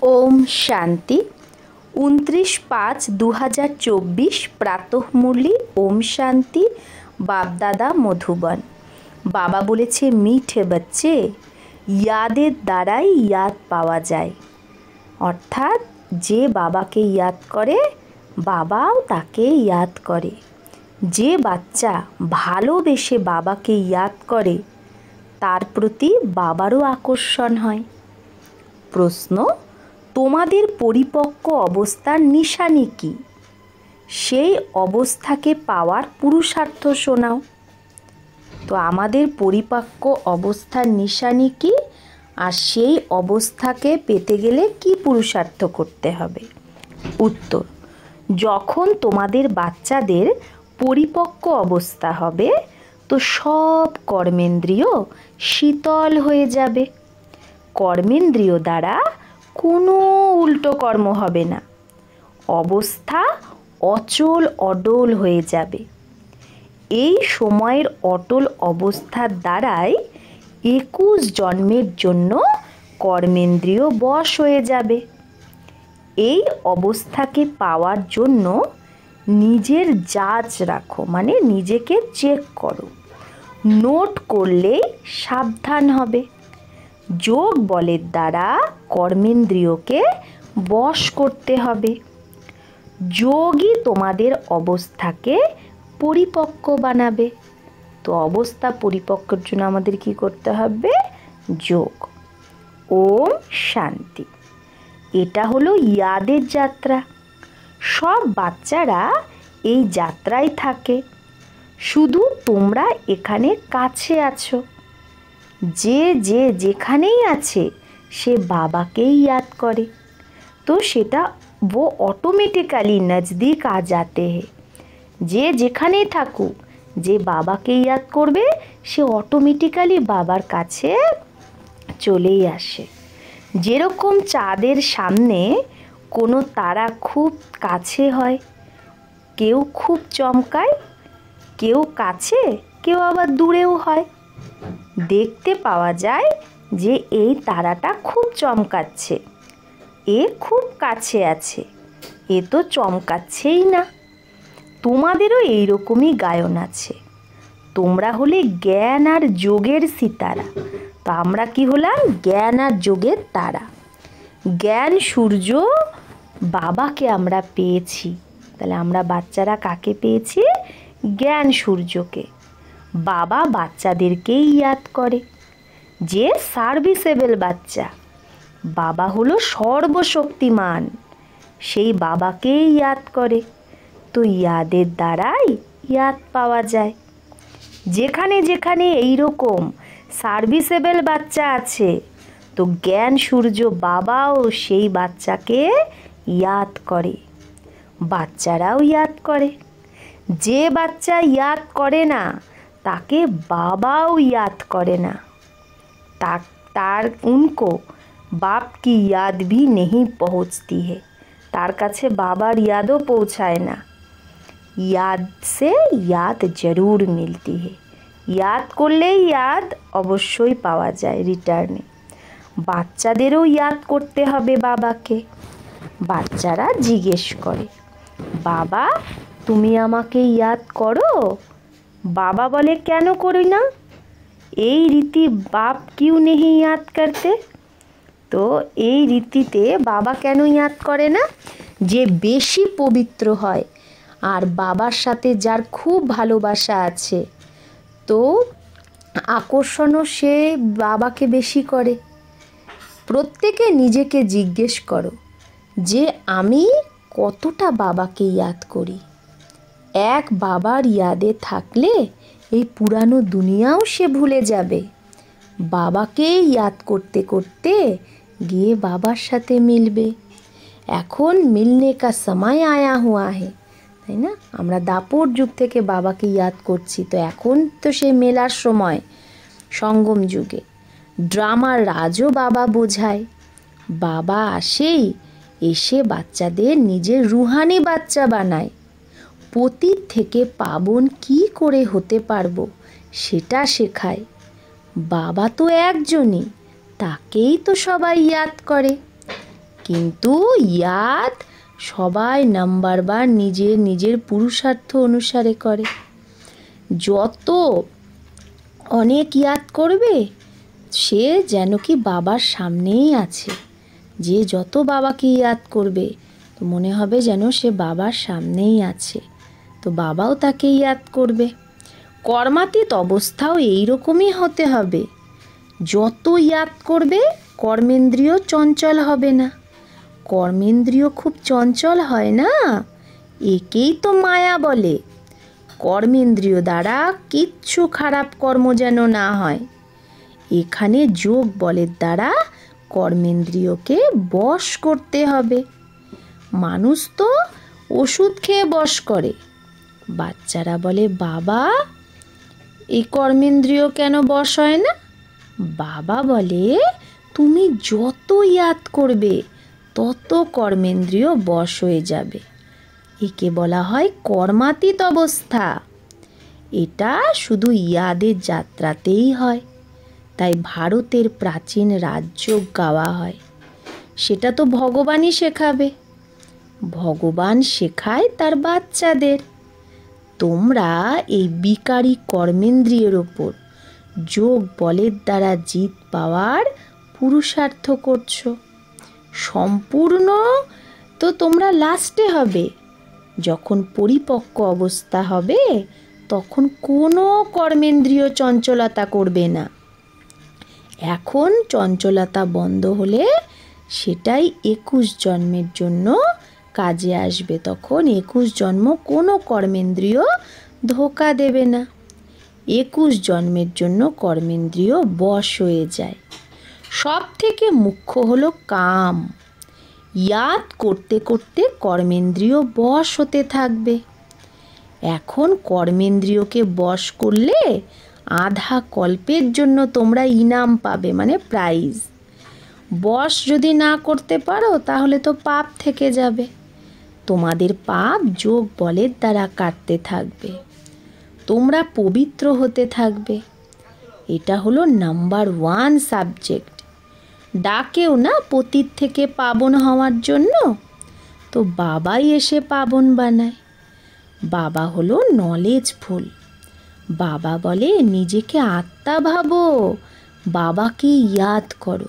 ओम शांति 29/5/2024 प्रातः मुरली ओम शांति बापदादा मधुबन। बाबा बोलेছে मीठे बच्चे यादेर द्वाराई याद पावा যায়, অর্থাৎ যে বাবাকে ইয়াদ করে বাবাও তাকে ইয়াদ করে। যে বাচ্চা ভালোবেসে বাবাকে ইয়াদ করে তার প্রতি বাবারও আকর্ষণ হয়। প্রশ্ন, তোমাদের পরিপক্ক অবস্থার নিশানি কি? সেই অবস্থাকে পাওয়ার পুরুষার্থ শোনাও। তো আমাদের পরিপক্ক অবস্থার নিশানি কি, আর সেই অবস্থাকে পেতে গেলে কি পুরুষার্থ করতে হবে? উত্তর, যখন তোমাদের বাচ্চাদের পরিপক্ক অবস্থা হবে তো সব কর্মেন্দ্রিয় শীতল হয়ে যাবে। কর্মেন্দ্রিয় দ্বারা কোনো উল্টো কর্ম হবে না, অবস্থা অচল অডল হয়ে যাবে। এই সময়ের অটল অবস্থার দ্বারাই 21 জন্মের জন্য কর্মেন্দ্রিয় বশ হয়ে যাবে। এই অবস্থাকে পাওয়ার জন্য নিজের জাজ রাখো, মানে নিজেকে চেক করো। নোট করলেই সাবধান হবে। যোগ বলের দ্বারা কর্মেন্দ্রিয়কে বশ করতে হবে। যোগই তোমাদের অবস্থাকে পরিপক্ক বানাবে। তো অবস্থা পরিপক্কর জন্য আমাদের কি করতে হবে? যোগ। ওম শান্তি। এটা হলো ইয়াদের যাত্রা। সব বাচ্চারা এই যাত্রায় থাকে, শুধু তোমরা এখানে কাছে আছো। যে যে যেখানেই আছে সে বাবাকেই ইয়াদ করে, তো সেটা वो ऑटोमेटिकली नज़दीक आ जाते हैं। যে যেখানেই থাকুক, যে বাবাকে ইয়াদ করবে সে অটোমেটিক্যালি বাবার কাছে চলেই আসে। যেরকম চাঁদের সামনে কোনো তারা খুব কাছে হয়, কেউ খুব চমকায়, কেউ কাছে, কেউ আবার দূরেও হয়। দেখতে পাওয়া যায় যে এই তারাটা খুব চমকাচ্ছে, এ খুব কাছে আছে, এ তো চমকাচ্ছেই না। তোমাদেরও এইরকমই গায়ন আছে। তোমরা হলে জ্ঞান আর যোগের সিতারা, তো আমরা কি হলাম? জ্ঞান আর যোগের তারা। জ্ঞান সূর্য বাবাকে আমরা পেয়েছি, তাহলে আমরা বাচ্চারা কাকে পেয়েছি? জ্ঞান সূর্যকে। বাবা বাচ্চাদেরকেই ইয়াদ করে। যে সার্ভিসেবল বাচ্চা, বাবা হলো সর্বশক্তিমান, সেই বাবাকেই ইয়াদ করে। তো ইয়াদের দ্বারাই ইয়াদ পাওয়া যায়। যেখানে যেখানে এইরকম সার্ভিসেবল বাচ্চা আছে তো জ্ঞান সূর্য বাবাও সেই বাচ্চাকে ইয়াদ করে, বাচ্চারাও ইয়াদ করে। যে বাচ্চা ইয়াদ করে না তাকে বাবাও ইয়াদ করে না, তার उनको बाप की याद भी नहीं पहुँचती है, তার কাছে বাবার ইয়াদও পৌঁছায় না। याद से याद जरूर मिलती है, याद করলেই ইয়াদ অবশ্যই পাওয়া যায় রিটার্নে। বাচ্চাদেরও ইয়াদ করতে হবে বাবাকে। বাচ্চারা জিজ্ঞেস করে, বাবা তুমি আমাকে ইয়াদ করো? বাবা বলে, কেন করি না? এই রীতি বাপ क्यों नहीं याद करते? তো এই রীতিতে বাবা কেন ইয়াদ করে না? যে বেশি পবিত্র হয় আর বাবার সাথে যার খুব ভালোবাসা আছে, তো আকর্ষণও সে বাবাকে বেশি করে। প্রত্যেকে নিজেকে জিজ্ঞেস করো যে আমি কতটা বাবাকে ইয়াদ করি। এক বাবার ইয়াদে থাকলে এই পুরানো দুনিয়াও সে ভুলে যাবে। বাবাকে ইয়াদ করতে করতে গিয়ে বাবার সাথে মিলবে। এখন মিলনে কা সময় আয়া হুয়া হে, তাই না? আমরা দাপর যুগ থেকে বাবাকে ইয়াদ করছি, তো এখন তো সেই মেলার সময়। সঙ্গম যুগে ড্রামার রাজও বাবা বোঝায়। বাবা আসেই, এসে বাচ্চাদের নিজের রুহানি বাচ্চা বানায়। পতিত থেকে পাবন কি করে হতে পারবো সেটা শেখায়। বাবা তো একজনই, তাকেই তো সবাই ইয়াদ করে। কিন্তু ইয়াদ সবাই নাম্বারবার নিজের নিজের পুরুষার্থ অনুসারে করে। যত অনেক ইয়াদ করবে সে যেন কি বাবার সামনেই আছে। যে যত বাবাকে ইয়াদ করবে তো মনে হবে যেন সে বাবার সামনেই আছে, তো বাবাও তাকে ইয়াদ করবে। কর্মাতীত অবস্থাও এইরকমই হতে হবে। যত ইয়াদ করবে কর্মেন্দ্রিয় চঞ্চল হবে না। কর্মেন্দ্রিয় খুব চঞ্চল হয় না, একেই তো মায়া বলে। কর্মেন্দ্রিয় দ্বারা কিচ্ছু খারাপ কর্ম যেন না হয়। এখানে যোগ বলের দ্বারা কর্মেন্দ্রিয়কে বশ করতে হবে। মানুষ তো ওষুধ খেয়ে বশ করে। বাচ্চারা বলে, বাবা এই কর্মেন্দ্রিয় কেন বশ হয় না? বাবা বলে, তুমি যত ইয়াদ করবে তত কর্মেন্দ্রিয় বশ হয়ে যাবে। একে বলা হয় কর্মাতীত অবস্থা। এটা শুধু ইয়াদের যাত্রাতেই হয়। তাই ভারতের প্রাচীন রাজযোগ গাওয়া হয়। সেটা তো ভগবানই শেখাবে। ভগবান শেখায় তার বাচ্চাদের। তোমরা এই বিকারী কর্মেন্দ্রিয়ের ওপর যোগ বলের দ্বারা জিত পাওয়ার পুরুষার্থ করছো। সম্পূর্ণ তো তোমরা লাস্টে হবে। যখন পরিপক্ক অবস্থা হবে তখন কোনো কর্মেন্দ্রিয় চঞ্চলতা করবে না। এখন চঞ্চলতা বন্ধ হলে সেটাই 21 জন্মের জন্য কাজে আসবে। তখন 21 জন্ম কোনো কর্মেন্দ্রিয় ধোঁকা দেবে না। 21 জন্মের জন্য কর্মেন্দ্রিয় বশ হয়ে যায়। সব থেকে মুখ্য হলো কাম। ইয়াদ করতে করতে কর্মেন্দ্রিয় বশ হতে থাকবে। এখন কর্মেন্দ্রিয়কে বশ করলে আধা কল্পের জন্য তোমরা ইনাম পাবে, মানে প্রাইজ। বশ যদি না করতে পারো তাহলে তো পাপ থেকে যাবে। তোমাদের পাপ যোগ বলের দ্বারা কাটতে থাকবে। তোমরা পবিত্র হতে থাকবে। এটা হলো নাম্বার 1 সাবজেক্ট। ডাকেও না পতিত থেকে পাবন হওয়ার জন্য, তো বাবাই এসে পাবন বানায়। বাবা হলো নলেজফুল। বাবা বলে নিজেকে আত্মা ভাবো, বাবাকে ইয়াদ করো।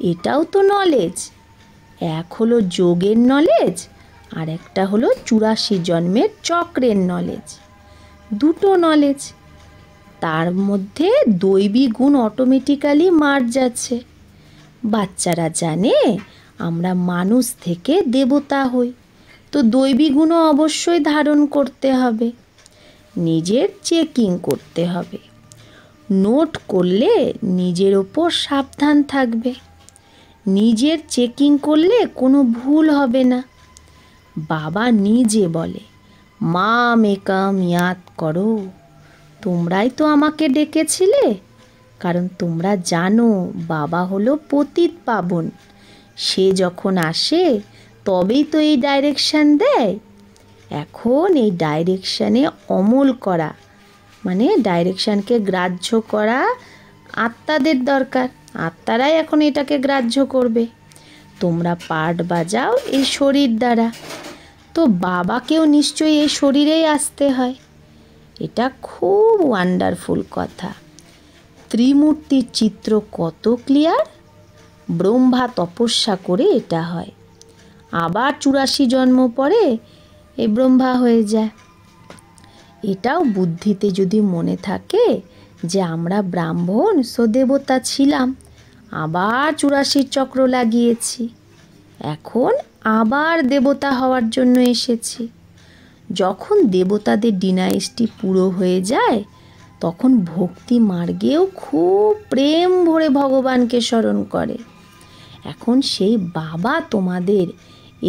এটাও তো নলেজ। এক হলো যোগের নলেজ, আর একটা হলো 84 জন্মের চক্রের নলেজ। দুটো নলেজ। তার মধ্যে দৈবী গুণ অটোমেটিক্যালি মার্জ আছে। বাচ্চারা জানে আমরা মানুষ থেকে দেবতা হই, তো দৈবী গুণও অবশ্যই ধারণ করতে হবে। নিজের চেকিং করতে হবে। নোট করলে নিজের ওপর সাবধান থাকবে। নিজের চেকিং করলে কোনো ভুল হবে না। বাবা নিজে বলে, মাম একাম ইয়াদ করো। তোমরাই তো আমাকে ডেকেছিলে, কারণ তোমরা জানো বাবা হলো পতিত পাবন। সে যখন আসে তবেই তো এই ডাইরেকশান দেয়। এখন এই ডাইরেকশানে অমল করা, মানে ডাইরেকশানকে গ্রাহ্য করা আত্মাদের দরকার। আত্মারাই এখন এটাকে গ্রাহ্য করবে। তোমরা পাঠ বাজাও এই শরীর দ্বারা, তো বাবাকেও নিশ্চয়ই এই শরীরেই আসতে হয়। এটা খুব ওয়ান্ডারফুল কথা। ত্রিমূর্তির চিত্র কত ক্লিয়ার। ব্রহ্মা তপস্যা করে এটা হয়। আবার 84 জন্ম পরে এই ব্রহ্মা হয়ে যায়। এটাও বুদ্ধিতে যদি মনে থাকে যে আমরা ব্রাহ্মণ দেবতা ছিলাম, আবার 84 চক্র লাগিয়েছি, এখন আবার দেবতা হওয়ার জন্য এসেছি। যখন দেবতাদের ডিনাইস্টি পুরো হয়ে যায় তখন ভক্তি মার্গেও খুব প্রেম ভরে ভগবানকে স্মরণ করে। এখন সেই বাবা তোমাদের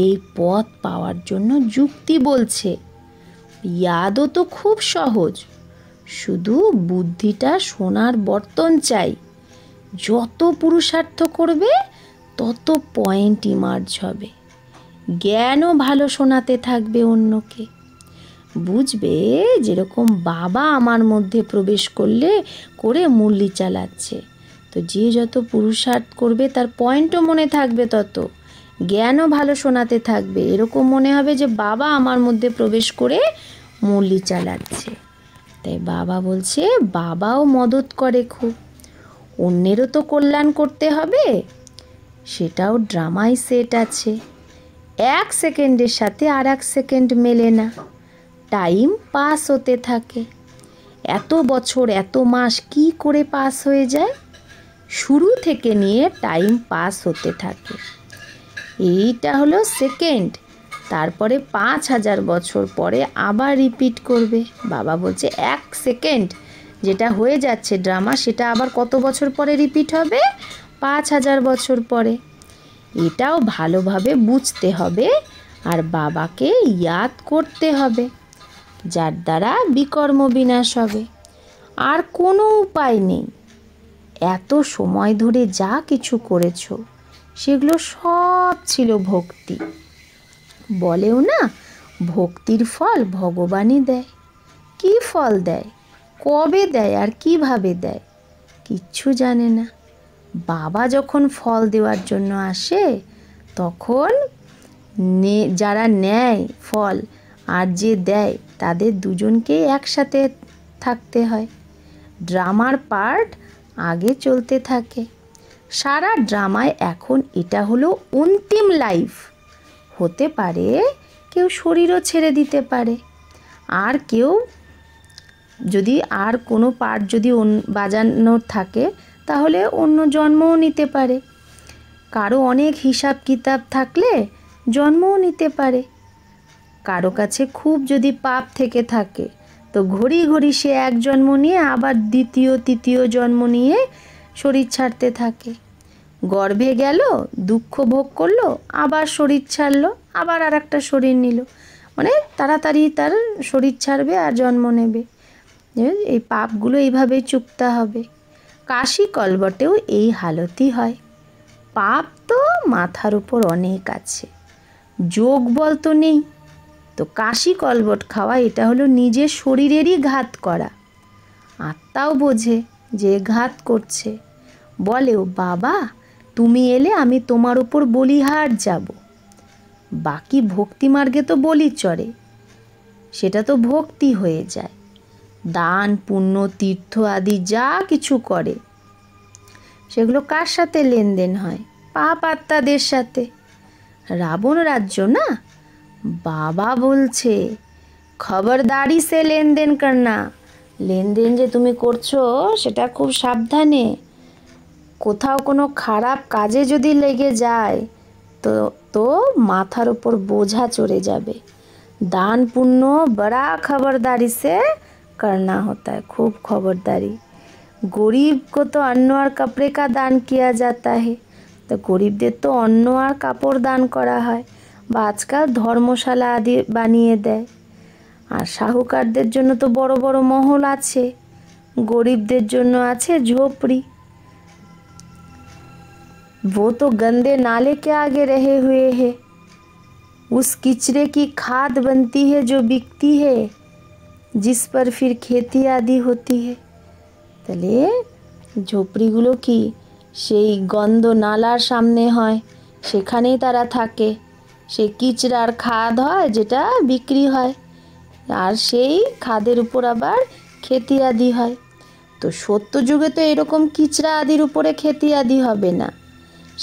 এই পথ পাওয়ার জন্য যুক্তি বলছে। ইয়াদও তো খুব সহজ, শুধু বুদ্ধিটা সোনার বর্তন চাই। যত পুরুষার্থ করবে তত পয়েন্ট ইমার্জ হবে। জ্ঞানও ভালো শোনাতে থাকবে অন্যকে। বুঝবে যেরকম বাবা আমার মধ্যে প্রবেশ করে মুরলি চালাচ্ছে, তো যে যত পুরুষার্থ করবে তার পয়েন্টও মনে থাকবে তত। জ্ঞানও ভালো শোনাতে থাকবে, এরকম মনে হবে যে বাবা আমার মধ্যে প্রবেশ করে মুরলি চালাচ্ছে। তাই বাবা বলছে বাবাও মদত করে খুব, অন্যেরও তো কল্যাণ করতে হবে, সেটাও ড্রামায় সেট আছে। 1 সেকেন্ডের সাথে আর 1 সেকেন্ড মেলে না, টাইম পাস হতে থাকে। এত বছর এত মাস কি করে পাস হয়ে যায়, শুরু থেকে নিয়ে টাইম পাস হতে থাকে। এইটা হলো সেকেন্ড, তারপরে 5000 বছর পরে আবার রিপিট করবে। বাবা বলছে 1 সেকেন্ড যেটা হয়ে যাচ্ছে ড্রামা, সেটা আবার কত বছর পরে রিপিট হবে? 5000 বছর পরে। এটাও ভালোভাবে বুঝতে হবে আর বাবাকে ইয়াদ করতে হবে, যার দ্বারা বিকর্ম বিনাশ হবে। আর কোনো উপায় নেই। এত সময় ধরে যা কিছু করেছো সেগুলো সব ছিল ভক্তি। বলেও না, ভক্তির ফল ভগবানই দেয়। কি ফল দেয়, কবে দেয় আর কিভাবে দেয় কিচ্ছু জানে না। বাবা যখন ফল দেওয়ার জন্য আসে তখন যারা নেয় ফল আর যে দেয় তাদের দুজনকেই একসাথে থাকতে হয়। ড্রামার পার্ট আগে চলতে থাকে। সারা ড্রামায় এখন এটা হলো অন্তিম লাইফ। হতে পারে কেউ শরীরও ছেড়ে দিতে পারে, আর কেউ যদি আর কোনো পার্ট যদি বাজানোর থাকে তাহলে অন্য জন্মও নিতে পারে। কারো অনেক হিসাব কিতাব থাকলে জন্মও নিতে পারে। কারো কাছে খুব যদি পাপ থেকে থাকে তো ঘড়ি ঘড়ি সে এক জন্ম নিয়ে আবার দ্বিতীয় তৃতীয় জন্ম নিয়ে শরীর ছাড়তে থাকে। গর্ভে গেল, দুঃখ ভোগ করলো, আবার শরীর ছাড়লো, আবার আর একটা শরীর নিল, মানে তাড়াতাড়ি তার শরীর ছাড়বে আর জন্ম নেবে। এই পাপগুলো এইভাবেই চুকতে হবে। কাশি কলবটেও এই হালতই হয়। পাপ তো মাথার উপর অনেক আছে, যোগ বল তো নেই, তো কাশি কলবট খাওয়া এটা হলো নিজের শরীরেরই ঘাত করা। আত্মাও বোঝে যে ঘাত করছে, বলেও বাবা তুমি এলে আমি তোমার উপর বলিহার যাব। বাকি ভক্তি মার্গে তো বলি চড়ে, সেটা তো ভক্তি হয়ে যায়। দান পুণ্য তীর্থ আদি যা কিছু করে সেগুলো কার সাথে লেনদেন হয়? পাপ আত্মাদের সাথে। রাবণ রাজ্য না, বাবা বলছে খবরদারি সে লেনদেন করনা। লেনদেন যে তুমি করছো সেটা খুব সাবধানে, কোথাও কোনো খারাপ কাজে যদি লেগে যায় তো মাথার উপর বোঝা চড়ে যাবে। दान पुण्य बड़ा खबरदारी से करना होता है, खूब खबरदारी। गरीब को तो अन्न और कपड़े का दान किया जाता है, तो गरीबদের তো অন্ন আর কাপড় দান করা হয়, বা আজকাল ধর্মশালা আদি বানিয়ে দেয়। আর শাহুকারদের জন্য তো বড় বড় মহল আছে, গরিবদের জন্য আছে ঝোপড়ি। वो तो गंदे नाले के आगे रहे हुए हैं, उस किचरे की खाद बनती है जो बिकती है, जिस पर फिर खेती आदि होती है। তাহলে ঝোপড়িগুলো কি সেই গন্ধ নালার সামনে হয়, সেখানেই তারা থাকে। সেই কিচড়ার খাদ হয় যেটা বিক্রি হয়, আর সেই খাদের উপর আবার खेती আদি হয়। তো সত্য যুগে তো এরকম কিচড়া আদির উপরে खेती আদি হবে না,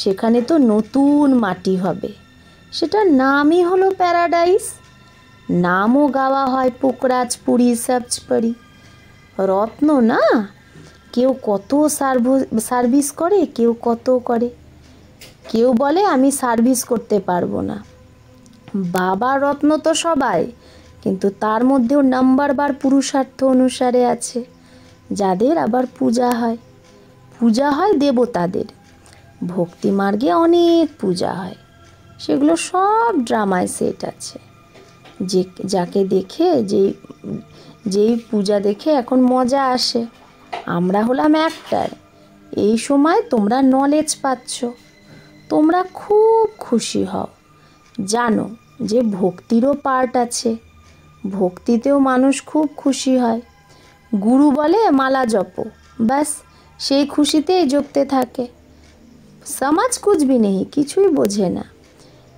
সেখানে তো নতুন মাটি হবে। সেটার নামই হলো প্যারাডাইস। নামও গাওয়া হয় পোকরাজ পুরী সবচপড়ি। রত্ন না, কেউ কত সার্ভিস করে, কেউ কত করে, কেউ বলে আমি সার্ভিস করতে পারবো না। বাবা রত্ন তো সবাই, কিন্তু তার মধ্যেও নাম্বারবার পুরুষার্থ অনুসারে আছে, যাদের আবার পূজা হয় দেবতাদের। ভক্তি মার্গে অনেক পূজা হয়, সেগুলো সব ড্রামায় সেট আছে। যে যাকে দেখে যেই পূজা দেখে এখন মজা আসে। আমরা হলাম অ্যাক্টর, এই সময় তোমরা নলেজ পাচ্ছ, তোমরা খুব খুশি হও। জানো যে ভক্তিরও পার্ট আছে, ভক্তিতেও মানুষ খুব খুশি হয়। গুরু বলে মালা জপো, ব্যাস সেই খুশিতেই জপতে থাকে। সমাজ কুছ ভি নেই, কিছুই বোঝে না।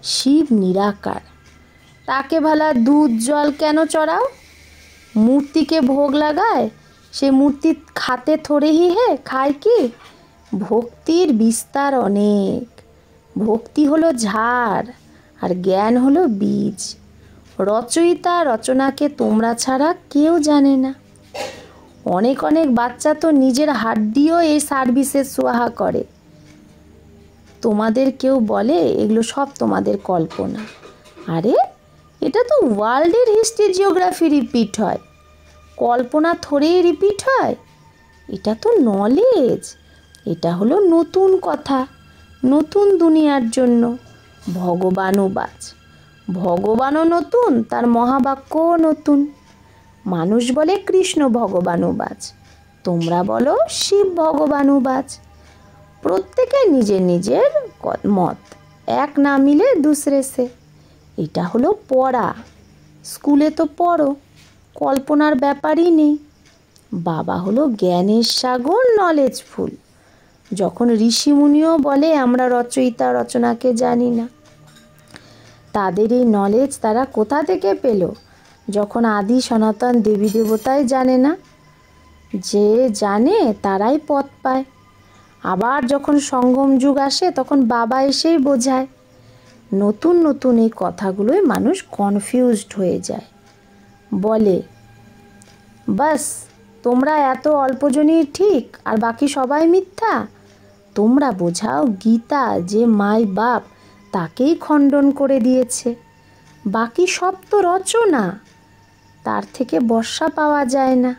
শিব নিরাকার, তাকে ভালা দুধ জল কেন চড়াও? মূর্তিকে ভোগ লাগায়, সে মূর্তি খাতে থোড়েই হে খায় কি? ভক্তির বিস্তার অনেক। ভক্তি হলো ঝাড় আর জ্ঞান হলো বীজ। রচয়িতা রচনাকে তোমরা ছাড়া কেউ জানে না। অনেক অনেক বাচ্চা তো নিজের হাত দিয়েও এই সার্ভিসের সোয়াহা করে। তোমাদের কেউ বলে এগুলো সব তোমাদের কল্পনা। আরে এটা তো ওয়ার্ল্ডের হিস্ট্রি জিওগ্রাফি রিপিট হয়, কল্পনা থোড়েই রিপিট হয়। এটা তো নলেজ, এটা হলো নতুন কথা, নতুন দুনিয়ার জন্য। ভগবানও বাজ, ভগবানও নতুন, তার মহাবাক্যও নতুন। মানুষ বলে কৃষ্ণ ভগবানও বাজ, তোমরা বলো শিব ভগবানও বাজ। প্রত্যেকে নিজের নিজের মত, এক না মিলে দুসরে সে। এটা হলো পড়া, স্কুলে তো পড়ো, কল্পনার ব্যাপারই নেই। বাবা হলো জ্ঞানের সাগর, নলেজফুল। যখন ঋষিমুনিও বলে আমরা রচয়িতা রচনাকে জানি না, তাদের এই নলেজ তারা কোথা থেকে পেল? যখন আদি সনাতন দেবী দেবতাই জানে না। যে জানে তারাই পথ পায়। আবার যখন সঙ্গম যুগ আসে তখন বাবা এসেই বোঝায়। নতুন নতুন এই কথাগুলোই মানুষ কনফিউজড হয়ে যায়, বলে বাস তোমরা এত অল্পজনই ঠিক আর বাকি সবাই মিথ্যা। তোমরা বোঝাও গীতা যে মাই বাপ তাকেই খণ্ডন করে দিয়েছে, বাকি সব তো রচনা, তার থেকে বর্ষা পাওয়া যায় না।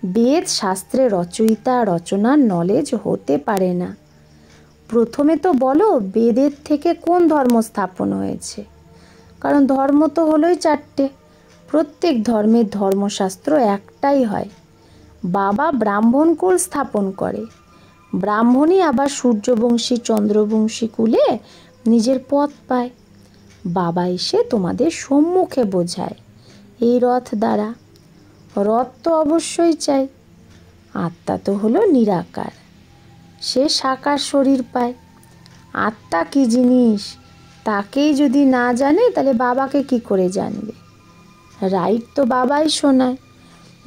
বেদ শাস্ত্রে রচয়িতা রচনার নলেজ হতে পারে না। প্রথমে তো বলো বেদের থেকে কোন ধর্ম স্থাপন হয়েছে? কারণ ধর্ম তো হলোই চারটে, প্রত্যেক ধর্মের ধর্মশাস্ত্র একটাই হয়। বাবা ব্রাহ্মণ কুল স্থাপন করে, ব্রাহ্মণই আবার সূর্যবংশী চন্দ্রবংশী কুলে নিজের পথ পায়। বাবা এসে তোমাদের সম্মুখে বোঝায় এই রথ দ্বারা। রথ তো অবশ্যই চাই। আত্মা তো হলো নিরাকার, সে সাকার শরীর পায়। আত্মা কি জিনিস তাকেই যদি না জানে তাহলে বাবাকে কি করে জানবে? রাইট তো বাবাই শোনায়,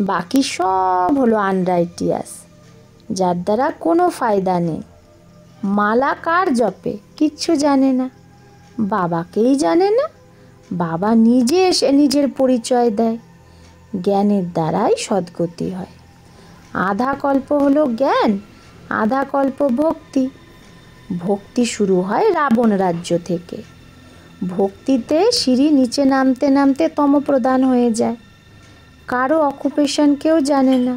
বাকি সব হলো আনরাইটিয়াস, যার দ্বারা কোনো ফায়দা নেই। মালা কার জপে কিচ্ছু জানে না, বাবাকেই জানে না। বাবা নিজে এসে নিজের পরিচয় দেয়। জ্ঞানের দ্বারাই সদ্গতি হয়। আধা কল্প হলো জ্ঞান, আধা কল্প ভক্তি। ভক্তি শুরু হয় রাবণ রাজ্য থেকে। ভক্তিতে সিঁড়ি নিচে নামতে নামতে তমপ্রধান হয়ে যায়। কারো অকুপেশন কেউ জানে না।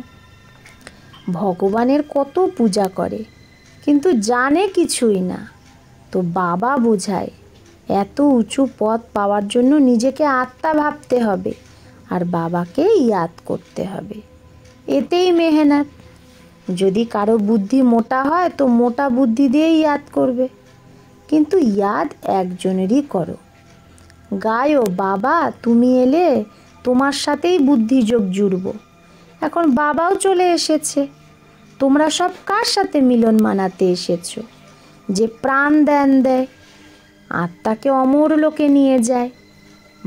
ভগবানের কত পূজা করে কিন্তু জানে কিছুই না। তো বাবা বোঝায় এত উঁচু পদ পাওয়ার জন্য নিজেকে আত্মা ভাবতে হবে আর বাবাকে ইয়াদ করতে হবে। এতেই মেহনত। যদি কারো বুদ্ধি মোটা হয় তো মোটা বুদ্ধি দিয়েই ইয়াদ করবে, কিন্তু ইয়াদ একজনেরই করো। গায়ো বাবা তুমি এলে তোমার সাথেই বুদ্ধিযোগ জুড়ব। এখন বাবাও চলে এসেছে, তোমরা সব কার সাথে মিলন মানাতে এসেছো? যে প্রাণ দেন দেয়, আত্মাকে অমর লোকে নিয়ে যায়।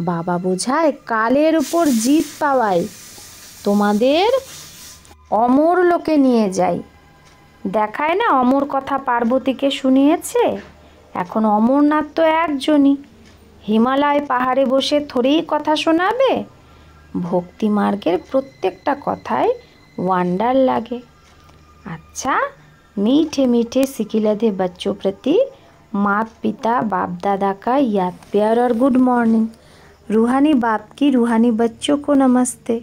বাবা বোঝায় কালের উপর জিত পাওয়াই তোমাদের অমর লোকে নিয়ে যায়। দেখায় না অমর কথা পার্বতীকে শুনিয়েছে। এখন অমরনাথ তো একজনই, হিমালয় পাহাড়ে বসে থোড়েই কথা শোনাবে। ভক্তি মার্গের প্রত্যেকটা কথায় ওয়ান্ডার লাগে। अच्छा मीठे मीठे सिकिलधे बच्चों प्रति मात पिता बाप दादा का याद प्यार और गुड मॉर्निंग। रूहानी बाप की रूहानी बच्चों को नमस्ते।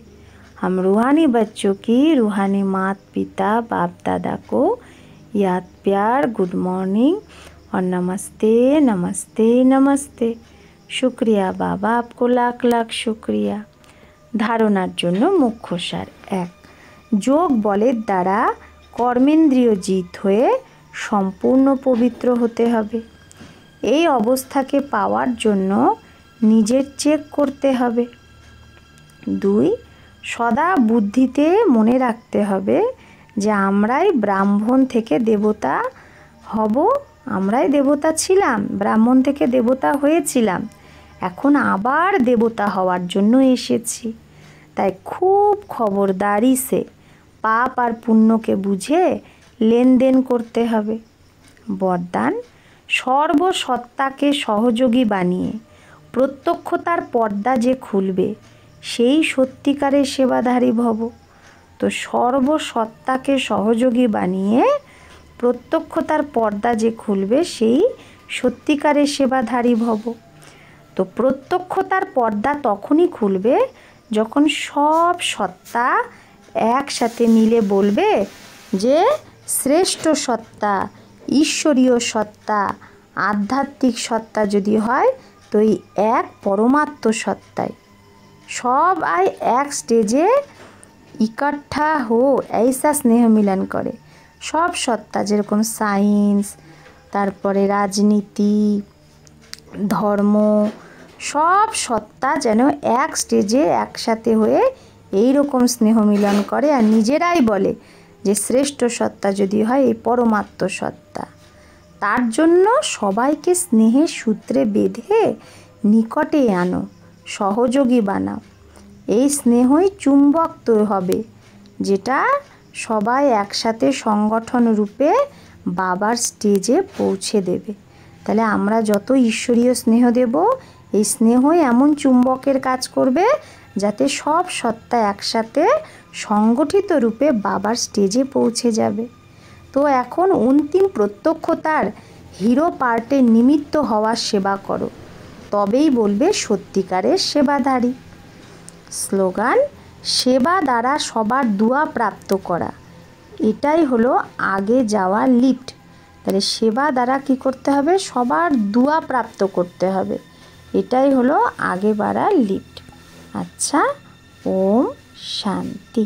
हम रूहानी बच्चों की रूहानी मात पिता बाप दादा को याद प्यार गुड मॉर्निंग और नमस्ते नमस्ते नमस्ते। शुक्रिया बाबा, आपको लाख लाख शुक्रिया। धारणार जोन्नो मुख्य सार एक, যোগ বলের দ্বারা কর্মেন্দ্রিয় জিত হয়ে সম্পূর্ণ পবিত্র হতে হবে। এই অবস্থাকে পাওয়ার জন্য নিজের চেক করতে হবে। 2, সদা বুদ্ধিতে মনে রাখতে হবে যে আমরাই ব্রাহ্মণ থেকে দেবতা হব আমরাই দেবতা ছিলাম, ব্রাহ্মণ থেকে দেবতা হয়েছিলাম, এখন আবার দেবতা হওয়ার জন্য এসেছি। তাই খুব খবরদারি সে পাপ আর পুণ্যকে বুঝে লেনদেন করতে হবে। বরদান, সর্বসত্তাকে সহযোগী বানিয়ে প্রত্যক্ষতার পর্দা যে খুলবে সেই সত্যিকারের সেবাধারী ভব। তো সর্বসত্তাকে সহযোগী বানিয়ে প্রত্যক্ষতার পর্দা যে খুলবে সেই সত্যিকারের সেবাধারী ভব। তো প্রত্যক্ষতার পর্দা তখনই খুলবে যখন সব সত্তা একসাথে মিলে বলবে যে শ্রেষ্ঠ সত্তা, ঈশ্বরীয় সত্তা, আধ্যাত্মিক সত্তা যদি হয় তো এই এক পরমাত্ম সত্তায় সব আয় এক স্টেজে ইকट्ठा हो ऐसा স্নেহ মিলন করে। সব সত্তা যেরকম সায়েন্স, তারপরে রাজনীতি, ধর্ম, সব সত্তা যেন এক স্টেজে একসাথে হয়ে এই রকম স্নেহ মিলন করে আর নিজেরাই বলে যে শ্রেষ্ঠ সত্তা যদি হয় এই পরমাত্ম সত্তা। তার জন্য সবাইকে স্নেহের সূত্রে বেঁধে নিকটে আনো, সহযোগী বানাও। এই স্নেহই চুম্বক হবে, যেটা সবাই একসাথে সংগঠন রূপে বাবার স্টেজে পৌঁছে দেবে। তাহলে আমরা যত ঈশ্বরীয় স্নেহ দেব, এই স্নেহই এমন চুম্বকের কাজ করবে যাতে সব সত্তা একসাথে সংগঠিত রূপে বাবার স্টেজে পৌঁছে যাবে। তো এখন অন্তিম প্রত্যক্ষতার হিরো পার্টের নিমিত্ত হওয়ার সেবা করো, তবেই বলবে সত্যিকারের সেবাধারী। স্লোগান, সেবা দ্বারা সবার দুয়া প্রাপ্ত করা, এটাই হলো আগে যাওয়ার লিফট। তাহলে সেবা দ্বারা কি করতে হবে? সবার দুয়া প্রাপ্ত করতে হবে, এটাই হলো আগে বাড়ার লিফট। আচ্ছা, ওম শান্তি।